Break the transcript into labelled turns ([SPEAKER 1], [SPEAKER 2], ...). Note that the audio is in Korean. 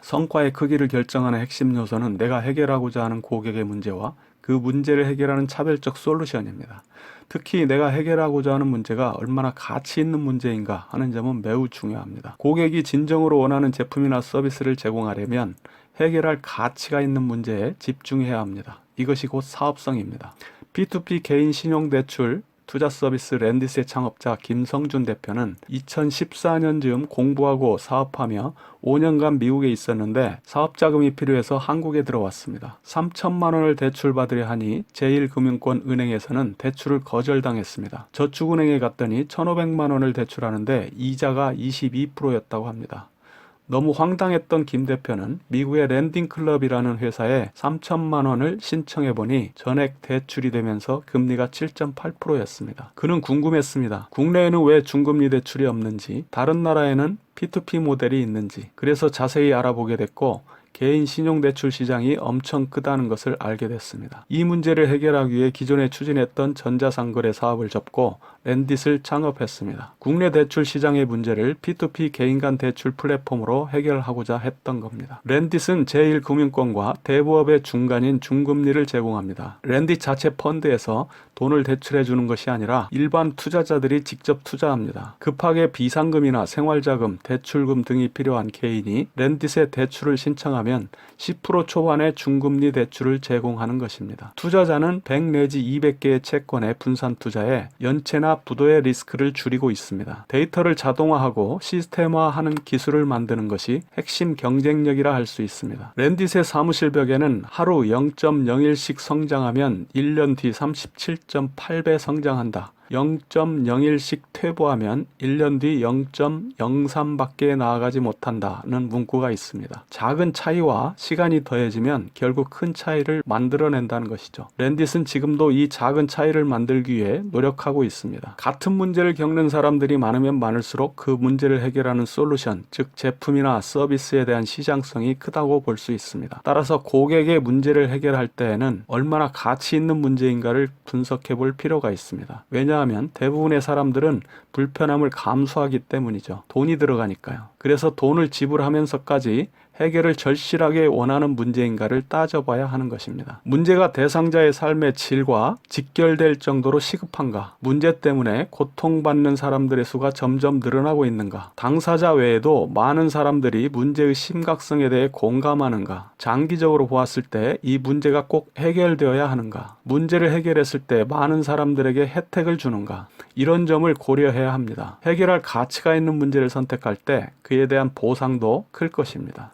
[SPEAKER 1] 성과의 크기를 결정하는 핵심 요소는 내가 해결하고자 하는 고객의 문제와 그 문제를 해결하는 차별적 솔루션입니다. 특히 내가 해결하고자 하는 문제가 얼마나 가치 있는 문제인가 하는 점은 매우 중요합니다. 고객이 진정으로 원하는 제품이나 서비스를 제공하려면 해결할 가치가 있는 문제에 집중해야 합니다. 이것이 곧 사업성입니다. P2P 개인 신용대출 투자 서비스 렌디스의 창업자 김성준 대표는 2014년 즈음 공부하고 사업하며 5년간 미국에 있었는데 사업자금이 필요해서 한국에 들어왔습니다. 3천만 원을 대출받으려 하니 제1금융권 은행에서는 대출을 거절당했습니다. 저축은행에 갔더니 1,500만 원을 대출하는데 이자가 22%였다고 합니다. 너무 황당했던 김 대표는 미국의 랜딩클럽이라는 회사에 3천만 원을 신청해보니 전액 대출이 되면서 금리가 7.8%였습니다. 그는 궁금했습니다. 국내에는 왜 중금리 대출이 없는지, 다른 나라에는 P2P 모델이 있는지, 그래서 자세히 알아보게 됐고 개인 신용대출 시장이 엄청 크다는 것을 알게 됐습니다. 이 문제를 해결하기 위해 기존에 추진했던 전자상거래 사업을 접고 렌딧을 창업했습니다. 국내 대출 시장의 문제를 P2P 개인 간 대출 플랫폼으로 해결하고자 했던 겁니다. 렌딧은 제1금융권과 대부업의 중간인 중금리를 제공합니다. 렌딧 자체 펀드에서 돈을 대출해 주는 것이 아니라 일반 투자자들이 직접 투자합니다. 급하게 비상금이나 생활자금, 대출금 등이 필요한 개인이 렌딧에 대출을 신청하면 10% 초반의 중금리 대출을 제공하는 것입니다. 투자자는 100 내지 200개의 채권에 분산 투자해 연체나 부도의 리스크를 줄이고 있습니다. 데이터를 자동화하고 시스템화하는 기술을 만드는 것이 핵심 경쟁력이라 할 수 있습니다. 렌딧의 사무실 벽에는 하루 0.01씩 성장하면 1년 뒤 37.8배 성장한다. 0.01씩 퇴보하면 1년 뒤 0.03밖에 나아가지 못한다는 문구가 있습니다. 작은 차이와 시간이 더해지면 결국 큰 차이를 만들어낸다는 것이죠. 렌딧은 지금도 이 작은 차이를 만들기 위해 노력하고 있습니다. 같은 문제를 겪는 사람들이 많으면 많을수록 그 문제를 해결하는 솔루션, 즉 제품이나 서비스에 대한 시장성이 크다고 볼 수 있습니다. 따라서 고객의 문제를 해결할 때에는 얼마나 가치 있는 문제인가를 분석해 볼 필요가 있습니다. 왜냐하면 대부분의 사람들은 불편함을 감수하기 때문이죠. 돈이 들어가니까요. 그래서 돈을 지불하면서까지 해결을 절실하게 원하는 문제인가를 따져봐야 하는 것입니다. 문제가 대상자의 삶의 질과 직결될 정도로 시급한가? 문제 때문에 고통받는 사람들의 수가 점점 늘어나고 있는가? 당사자 외에도 많은 사람들이 문제의 심각성에 대해 공감하는가? 장기적으로 보았을 때 이 문제가 꼭 해결되어야 하는가? 문제를 해결했을 때 많은 사람들에게 혜택을 주는가? 이런 점을 고려해야 합니다. 해결할 가치가 있는 문제를 선택할 때 그에 대한 보상도 클 것입니다.